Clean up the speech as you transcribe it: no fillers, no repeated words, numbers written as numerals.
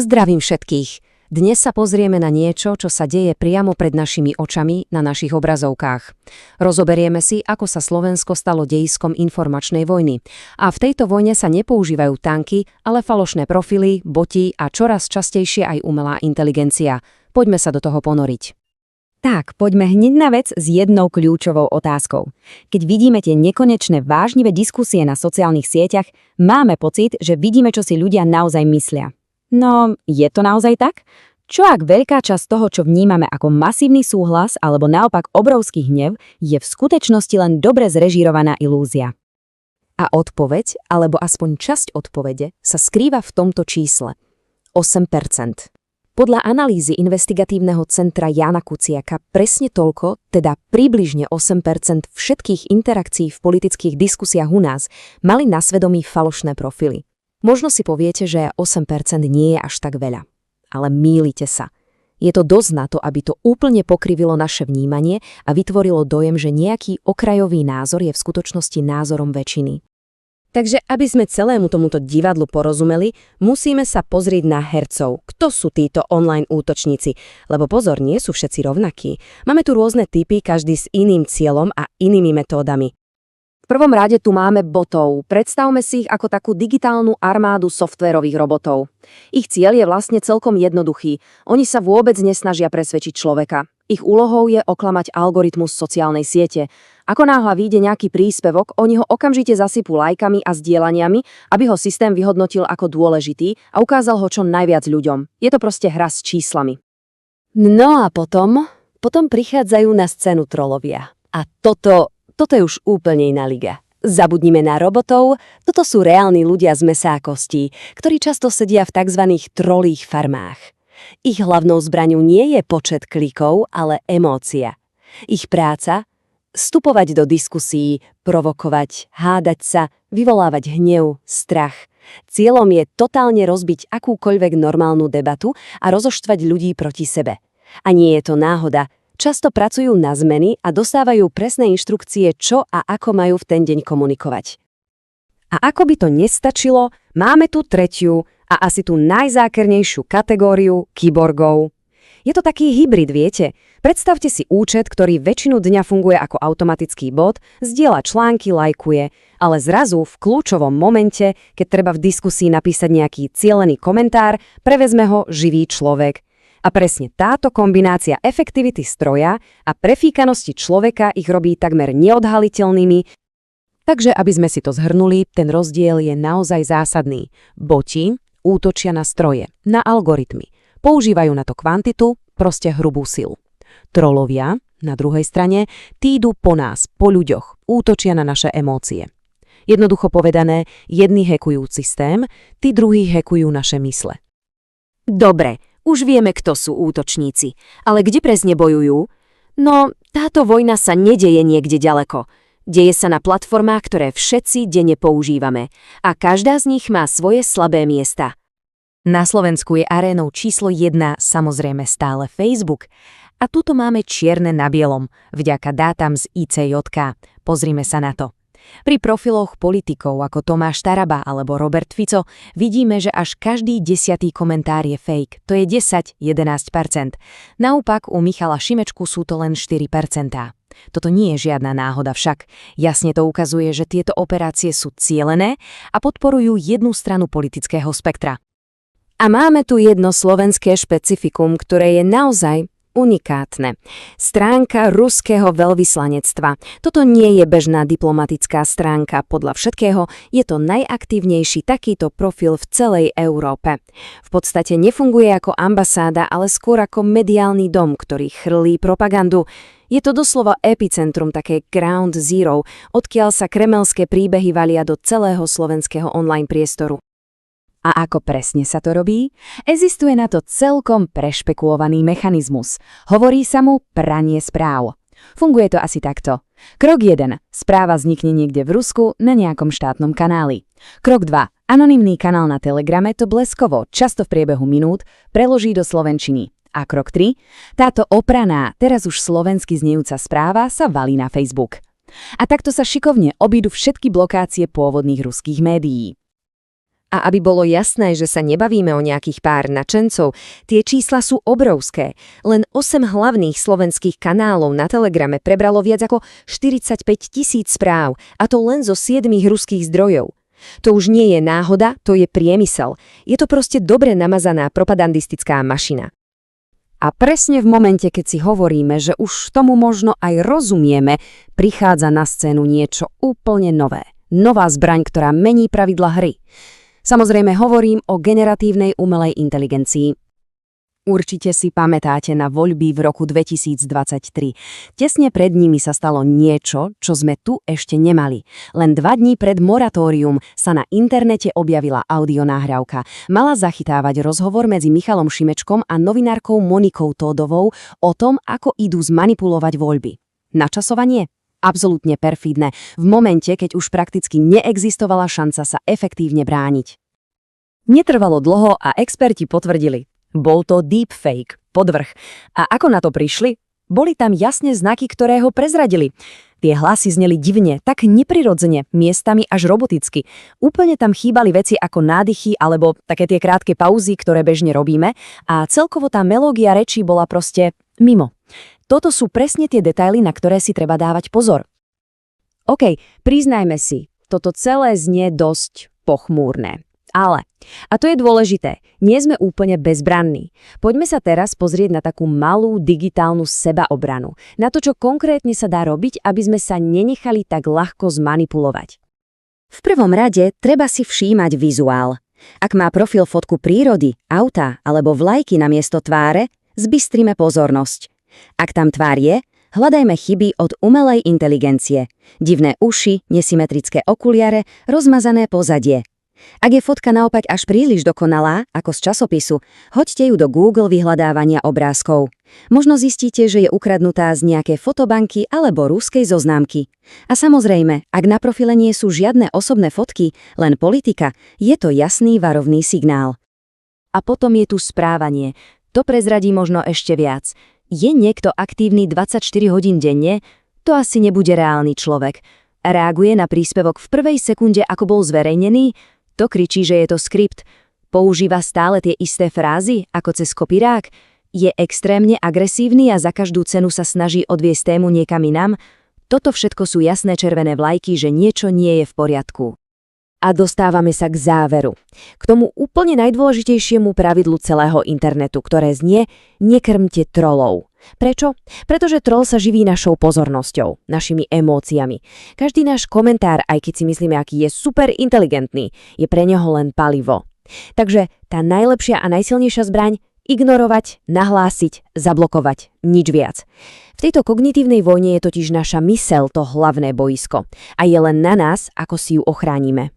Zdravím všetkých. Dnes sa pozrieme na niečo, čo sa deje priamo pred našimi očami na našich obrazovkách. Rozoberieme si, ako sa Slovensko stalo dejiskom informačnej vojny. A v tejto vojne sa nepoužívajú tanky, ale falošné profily, boti a čoraz častejšie aj umelá inteligencia. Poďme sa do toho ponoriť. Tak, poďme hneď na vec s jednou kľúčovou otázkou. Keď vidíme tie nekonečné vážnivé diskusie na sociálnych sieťach, máme pocit, že vidíme, čo si ľudia naozaj myslia. No, je to naozaj tak? Čo ak veľká časť toho, čo vnímame ako masívny súhlas alebo naopak obrovský hnev, je v skutočnosti len dobre zrežírovaná ilúzia? A odpoveď, alebo aspoň časť odpovede, sa skrýva v tomto čísle. 8%. Podľa analýzy investigatívneho centra Jána Kuciaka presne toľko, teda približne 8% všetkých interakcií v politických diskusiách u nás mali na svedomí falošné profily. Možno si poviete, že 8% nie je až tak veľa. Ale mýlite sa. Je to dosť na to, aby to úplne pokrivilo naše vnímanie a vytvorilo dojem, že nejaký okrajový názor je v skutočnosti názorom väčšiny. Takže aby sme celému tomuto divadlu porozumeli, musíme sa pozrieť na hercov. Kto sú títo online útočníci? Lebo pozor, nie sú všetci rovnakí. Máme tu rôzne typy, každý s iným cieľom a inými metódami. V prvom rade tu máme botov. Predstavme si ich ako takú digitálnu armádu softvérových robotov. Ich cieľ je vlastne celkom jednoduchý. Oni sa vôbec nesnažia presvedčiť človeka. Ich úlohou je oklamať algoritmus sociálnej siete. Ako náhle vyjde nejaký príspevok, oni ho okamžite zasypú lajkami a zdieľaniami, aby ho systém vyhodnotil ako dôležitý a ukázal ho čo najviac ľuďom. Je to proste hra s číslami. No a potom prichádzajú na scénu trolovia. A toto je už úplne iná liga. Zabudnime na robotov, toto sú reálni ľudia z mäsa a kostí, ktorí často sedia v tzv. Trolích farmách. Ich hlavnou zbraňou nie je počet klikov, ale emócia. Ich práca? Vstupovať do diskusí, provokovať, hádať sa, vyvolávať hnev, strach. Cieľom je totálne rozbiť akúkoľvek normálnu debatu a rozoštvať ľudí proti sebe. A nie je to náhoda. Často pracujú na zmeny a dostávajú presné inštrukcie, čo a ako majú v ten deň komunikovať. A ako by to nestačilo, máme tu tretiu a asi tú najzákernejšiu kategóriu kyborgov. Je to taký hybrid, viete? Predstavte si účet, ktorý väčšinu dňa funguje ako automatický bot, zdieľa články, lajkuje, ale zrazu v kľúčovom momente, keď treba v diskusii napísať nejaký cielený komentár, prevezme ho živý človek. A presne táto kombinácia efektivity stroja a prefíkanosti človeka ich robí takmer neodhaliteľnými. Takže aby sme si to zhrnuli, ten rozdiel je naozaj zásadný. Boti útočia na stroje, na algoritmy. Používajú na to kvantitu, proste hrubú silu. Trolovia, na druhej strane, tí idú po nás, po ľuďoch, útočia na naše emócie. Jednoducho povedané, jedni hekujú systém, tí druhí hekujú naše mysle. Dobre. Už vieme, kto sú útočníci, ale kde presne bojujú? No, táto vojna sa nedeje niekde ďaleko. Deje sa na platformách, ktoré všetci denne používame a každá z nich má svoje slabé miesta. Na Slovensku je arénou číslo 1 samozrejme stále Facebook. A tuto máme čierne na bielom, vďaka dátam z ICJK. Pozrime sa na to. Pri profiloch politikov ako Tomáš Taraba alebo Robert Fico vidíme, že až každý 10. komentár je fake, to je 10–11%. Naopak u Michala Šimečku sú to len 4%. Toto nie je žiadna náhoda však. Jasne to ukazuje, že tieto operácie sú cielené a podporujú jednu stranu politického spektra. A máme tu jedno slovenské špecifikum, ktoré je naozaj unikátne. Stránka ruského veľvyslanectva. Toto nie je bežná diplomatická stránka. Podľa všetkého je to najaktívnejší takýto profil v celej Európe. V podstate nefunguje ako ambasáda, ale skôr ako mediálny dom, ktorý chrlí propagandu. Je to doslova epicentrum, také ground zero, odkiaľ sa kremelské príbehy valia do celého slovenského online priestoru. A ako presne sa to robí? Existuje na to celkom prešpekulovaný mechanizmus. Hovorí sa mu pranie správ. Funguje to asi takto. Krok 1. Správa vznikne niekde v Rusku na nejakom štátnom kanáli. Krok 2. Anonymný kanál na Telegrame to bleskovo, často v priebehu minút, preloží do slovenčiny. A krok 3. Táto opraná, teraz už slovensky znejúca správa sa valí na Facebook. A takto sa šikovne obídu všetky blokácie pôvodných ruských médií. A aby bolo jasné, že sa nebavíme o nejakých pár nadšencov, tie čísla sú obrovské. Len 8 hlavných slovenských kanálov na Telegrame prebralo viac ako 45 000 správ, a to len zo 7 ruských zdrojov. To už nie je náhoda, to je priemysel. Je to proste dobre namazaná propagandistická mašina. A presne v momente, keď si hovoríme, že už tomu možno aj rozumieme, prichádza na scénu niečo úplne nové. Nová zbraň, ktorá mení pravidla hry. Samozrejme hovorím o generatívnej umelej inteligencii. Určite si pamätáte na voľby v roku 2023. Tesne pred nimi sa stalo niečo, čo sme tu ešte nemali. Len 2 dní pred moratórium sa na internete objavila audionahrávka. Mala zachytávať rozhovor medzi Michalom Šimečkom a novinárkou Monikou Tódovou o tom, ako idú zmanipulovať voľby. Načasovanie? Absolútne perfídne, v momente, keď už prakticky neexistovala šanca sa efektívne brániť. Netrvalo dlho a experti potvrdili. Bol to deepfake, podvrh. A ako na to prišli? Boli tam jasne znaky, ktoré ho prezradili. Tie hlasy zneli divne, tak neprirodzene, miestami až roboticky. Úplne tam chýbali veci ako nádychy alebo také tie krátke pauzy, ktoré bežne robíme, a celkovo tá melódia rečí bola proste mimo. Toto sú presne tie detaily, na ktoré si treba dávať pozor. OK, priznajme si, toto celé znie dosť pochmúrne. Ale, a to je dôležité, nie sme úplne bezbranní. Poďme sa teraz pozrieť na takú malú digitálnu sebaobranu. Na to, čo konkrétne sa dá robiť, aby sme sa nenechali tak ľahko zmanipulovať. V prvom rade treba si všímať vizuál. Ak má profil fotku prírody, auta alebo vlajky namiesto tváre, zbystrime pozornosť. Ak tam tvár je, hľadajme chyby od umelej inteligencie. Divné uši, nesymetrické okuliare, rozmazané pozadie. Ak je fotka naopak až príliš dokonalá, ako z časopisu, hoďte ju do Google vyhľadávania obrázkov. Možno zistíte, že je ukradnutá z nejakej fotobanky alebo ruskej zoznámky. A samozrejme, ak na profile nie sú žiadne osobné fotky, len politika, je to jasný varovný signál. A potom je tu správanie. To prezradí možno ešte viac. Je niekto aktívny 24 hodín denne? To asi nebude reálny človek. Reaguje na príspevok v prvej sekunde, ako bol zverejnený? To kričí, že je to skript. Používa stále tie isté frázy, ako cez kopírák? Je extrémne agresívny a za každú cenu sa snaží odviesť tému niekam inam? Toto všetko sú jasné červené vlajky, že niečo nie je v poriadku. A dostávame sa k záveru. K tomu úplne najdôležitejšiemu pravidlu celého internetu, ktoré znie: nekrmte trolov. Prečo? Pretože troll sa živí našou pozornosťou, našimi emóciami. Každý náš komentár, aj keď si myslíme, aký je super inteligentný, je pre neho len palivo. Takže tá najlepšia a najsilnejšia zbraň: ignorovať, nahlásiť, zablokovať, nič viac. V tejto kognitívnej vojne je totiž naša myseľ to hlavné boisko a je len na nás, ako si ju ochránime.